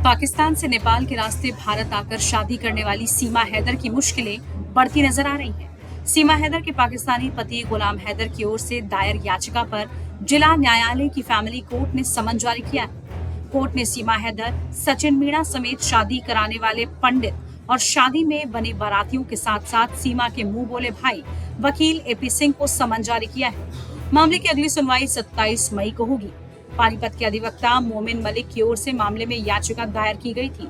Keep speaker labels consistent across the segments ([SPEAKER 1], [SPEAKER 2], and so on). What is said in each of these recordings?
[SPEAKER 1] पाकिस्तान से नेपाल के रास्ते भारत आकर शादी करने वाली सीमा हैदर की मुश्किलें बढ़ती नजर आ रही हैं। सीमा हैदर के पाकिस्तानी पति गुलाम हैदर की ओर से दायर याचिका पर जिला न्यायालय की फैमिली कोर्ट ने समन जारी किया है। कोर्ट ने सीमा हैदर, सचिन मीणा समेत शादी कराने वाले पंडित और शादी में बने बारातियों के साथ साथ सीमा के मुंह बोले भाई वकील एपी सिंह को समन जारी किया है। मामले की अगली सुनवाई 27 मई को होगी। पानीपत के अधिवक्ता मोमिन मलिक की ओर से मामले में याचिका दायर की गई थी।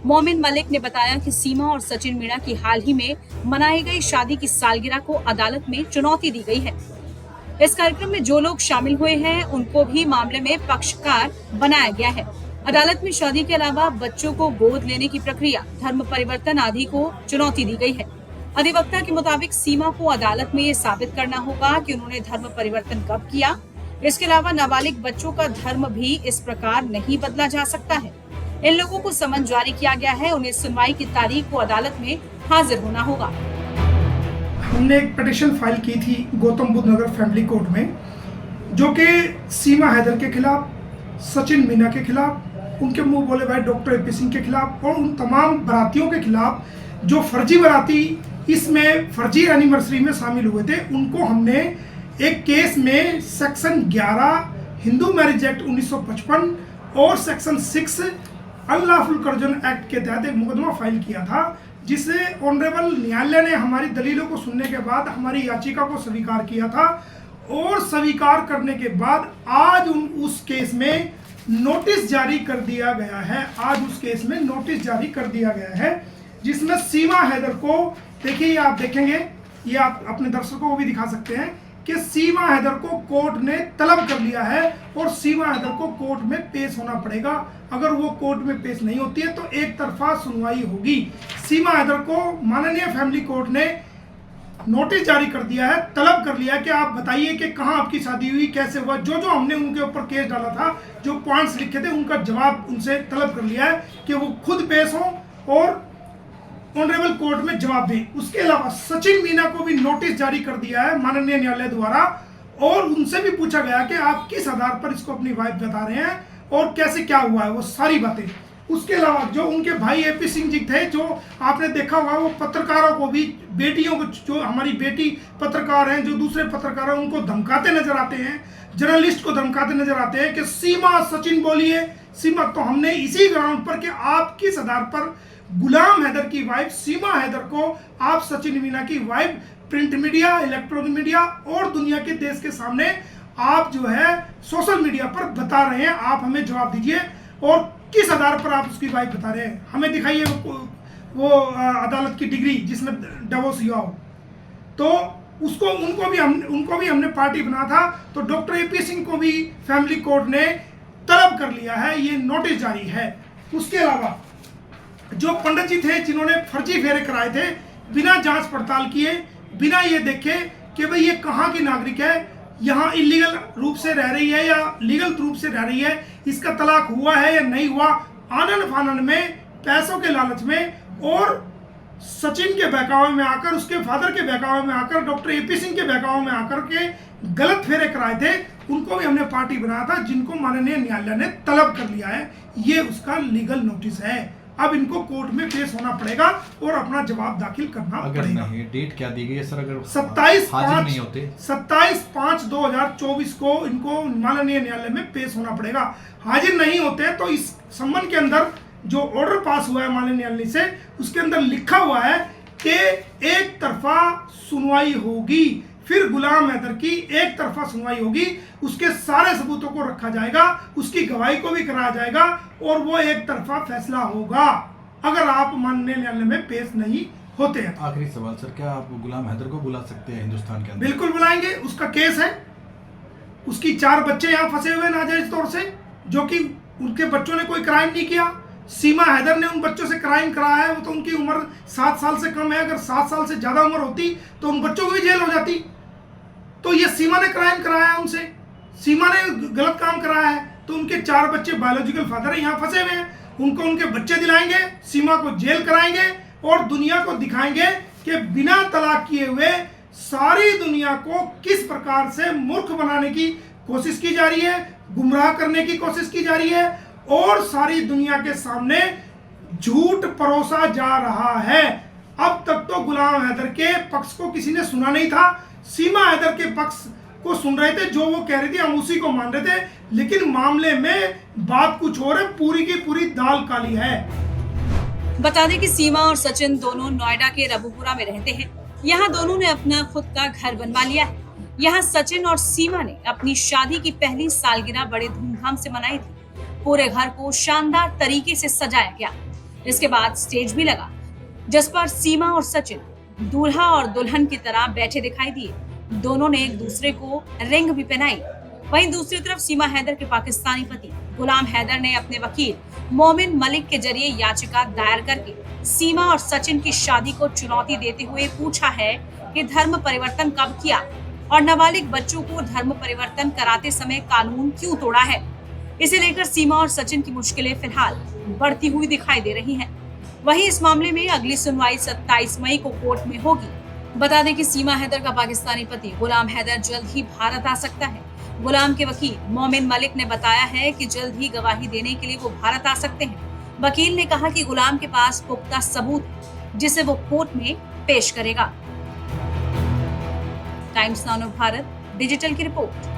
[SPEAKER 1] मोमिन मलिक ने बताया कि सीमा और सचिन मीणा की हाल ही में मनाई गई शादी की सालगिरह को अदालत में चुनौती दी गई है। इस कार्यक्रम में जो लोग शामिल हुए हैं उनको भी मामले में पक्षकार बनाया गया है। अदालत में शादी के अलावा बच्चों को गोद लेने की प्रक्रिया, धर्म परिवर्तन आदि को चुनौती दी गई है। अधिवक्ता के मुताबिक सीमा को अदालत में ये साबित करना होगा कि उन्होंने धर्म परिवर्तन कब किया। इसके अलावा नाबालिग बच्चों का धर्म भी इस प्रकार नहीं बदला जा सकता है। इन लोगों को समन जारी किया गया है। उन्हें सुनवाई की तारीख को अदालत में हाजिर होना होगा।
[SPEAKER 2] हमने एक पिटीशन फाइल की थी गौतम बुद्ध नगर फैमिली कोर्ट में, जो कि सीमा हैदर के खिलाफ, सचिन मीणा के खिलाफ, उनके मुंह बोले भाई डॉक्टर एपी सिंह के खिलाफ और उन तमाम बारातियों के खिलाफ जो फर्जी बाराती इसमें फर्जी एनिवर्सरी में शामिल हुए थे, उनको हमने एक केस में सेक्शन 11 हिंदू मैरिज एक्ट 1955 और सेक्शन 6 अनलॉफुल कन्वर्जन एक्ट के तहत एक मुकदमा फाइल किया था, जिसे ऑनरेबल न्यायालय ने हमारी दलीलों को सुनने के बाद हमारी याचिका को स्वीकार किया था। और स्वीकार करने के बाद आज उस केस में नोटिस जारी कर दिया गया है। आज उस केस में नोटिस जारी कर दिया गया है, जिसमें सीमा हैदर को, देखिए ये आप देखेंगे, ये आप अपने दर्शकों को भी दिखा सकते हैं कि सीमा हैदर को कोर्ट ने तलब कर लिया है और सीमा हैदर को कोर्ट में पेश होना पड़ेगा। अगर वो कोर्ट में पेश नहीं होती है तो एक तरफा सुनवाई होगी। सीमा हैदर को माननीय फैमिली कोर्ट ने नोटिस जारी कर दिया है, तलब कर लिया है कि आप बताइए कि कहाँ आपकी शादी हुई, कैसे हुआ। जो जो हमने उनके ऊपर केस डाला था, जो पॉइंट्स लिखे थे, उनका जवाब उनसे तलब कर लिया है कि वो खुद पेश हों और ऑनरेबल कोर्ट में जवाब दें। उसके अलावा सचिन मीणा को भी नोटिस जारी कर दिया है माननीय न्यायालय द्वारा, और उनसे भी पूछा गया कि आप किस आधार पर इसको अपनी वाइफ बता रहे हैं और कैसे क्या हुआ है, वो सारी बातें। उसके अलावा जो उनके भाई एपी सिंह जी थे, जो आपने देखा होगा, वो पत्रकारों को भी, बेटियों को, जो हमारी बेटी पत्रकार हैं, जो दूसरे पत्रकार हैं, उनको धमकाते नजर आते हैं, जर्नलिस्ट को धमकाते नजर आते हैं कि सीमा सचिन बोलिए। सीमा, तो हमने इसी ग्राउंड पर कि आप किस आधार पर गुलाम हैदर की वाइफ सीमा हैदर को आप सचिन मीणा की wife print media, electronic media और दुनिया के देश के सामने आप जो है सोशल मीडिया पर बता रहे हैं, आप हमें जवाब दीजिए। और किस आधार पर आप उसकी वाइफ बता रहे हैं, हमें दिखाइए वो अदालत की डिग्री जिसमें डिवोर्स हुआ हो। तो उनको भी हमने पार्टी बना था। तो डॉक्टर एपी सिंह को भी फैमिली कोर्ट ने तलब कर लिया है, ये नोटिस जारी है। उसके अलावा जो पंडित जी थे जिन्होंने फर्जी फेरे कराए थे, बिना जांच पड़ताल किए, बिना ये देखे कि भाई ये कहाँ की नागरिक है, यहाँ इलीगल रूप से रह रही है या लीगल रूप से रह रही है, इसका तलाक हुआ है या नहीं हुआ, आनन फानन में, पैसों के लालच में और सचिन के बहकावे में आकर, उसके फादर के बहकावे में आकर, डॉक्टर एपी सिंह के बहकावे में आकर के गलत फेरे कराए थे, उनको भी हमने पार्टी बनाया था, जिनको माननीय न्यायालय ने तलब कर लिया है। ये उसका लीगल नोटिस है। अब इनको कोर्ट में पेश होना पड़ेगा और अपना जवाब दाखिल करना पड़ेगा।
[SPEAKER 3] नहीं, डेट क्या दी गई है सर? अगर
[SPEAKER 2] 27/5/2024 को इनको माननीय न्यायालय में पेश होना पड़ेगा। हाजिर नहीं होते तो इस संबंध के अंदर जो ऑर्डर पास हुआ है माननीय न्यायालय से, उसके अंदर लिखा हुआ है कि एक तरफा सुनवाई होगी, फिर गुलाम हैदर की एक तरफा सुनवाई होगी, उसके सारे सबूतों को रखा जाएगा, उसकी गवाही को भी कराया जाएगा और वो एक तरफा फैसला होगा अगर आप माननीय न्यायालय में पेश नहीं होते हैं।
[SPEAKER 3] आखिरी सवाल सर, क्या आप गुलाम हैदर को बुला सकते हैं हिंदुस्तान के अंदर?
[SPEAKER 2] बिल्कुल बुलाएंगे, उसका केस है, उसकी 4 बच्चे यहाँ फंसे हुए नाजायज तौर से, जो कि उनके बच्चों ने कोई क्राइम नहीं किया। सीमा हैदर ने उन बच्चों से क्राइम कराया है, वो तो उनकी उम्र 7 साल से कम है। अगर 7 साल से ज्यादा उम्र होती तो उन बच्चों को भी जेल हो जाती। तो ये सीमा ने क्राइम कराया है उनसे, सीमा ने गलत काम कराया है, तो उनके 4 बच्चे बायोलॉजिकल फादर यहाँ फंसे हुए हैं, उनको उनके बच्चे दिलाएंगे, सीमा को जेल कराएंगे और दुनिया को दिखाएंगे कि बिना तलाक किए हुए सारी दुनिया को किस प्रकार से मूर्ख बनाने की कोशिश की जा रही है, गुमराह करने की कोशिश की जा रही है और सारी दुनिया के सामने झूठ परोसा जा रहा है। अब तक तो गुलाम हैदर के पक्ष को किसी ने सुना नहीं था, सीमा हैदर के पक्ष को सुन रहे थे, जो वो कह रही थी हम उसी को मान रहे थे, लेकिन मामले में बात कुछ और है, पूरी की पूरी दाल काली है।
[SPEAKER 1] बता दें कि सीमा और सचिन दोनों नोएडा के रबुपुरा में रहते हैं। यहाँ दोनों ने अपना खुद का घर बनवा लिया है। यहाँ सचिन और सीमा ने अपनी शादी की पहली सालगिरह बड़े धूमधाम से मनाई थी। पूरे घर को शानदार तरीके से सजाया गया। इसके बाद स्टेज भी लगा, जिस पर सीमा और सचिन दूल्हा और दुल्हन की तरह बैठे दिखाई दिए। दोनों ने एक दूसरे को रिंग भी पहनाई। वहीं दूसरी तरफ सीमा हैदर के पाकिस्तानी पति गुलाम हैदर ने अपने वकील मोमिन मलिक के जरिए याचिका दायर करके सीमा और सचिन की शादी को चुनौती देते हुए पूछा है कि धर्म परिवर्तन कब किया और नाबालिग बच्चों को धर्म परिवर्तन कराते समय कानून क्यों तोड़ा है। इसे लेकर सीमा और सचिन की मुश्किलें फिलहाल बढ़ती हुई दिखाई दे रही हैं। वहीं इस मामले में अगली सुनवाई 27 मई को कोर्ट में होगी। बता दें कि सीमा हैदर का पाकिस्तानी पति गुलाम हैदर जल्द ही भारत आ सकता है। गुलाम के वकील मोमिन मलिक ने बताया है कि जल्द ही गवाही देने के लिए वो भारत आ सकते हैं। वकील ने कहा कि गुलाम के पास पुख्ता सबूत है, जिसे वो कोर्ट में पेश करेगा। टाइम्स नाउ भारत डिजिटल की रिपोर्ट।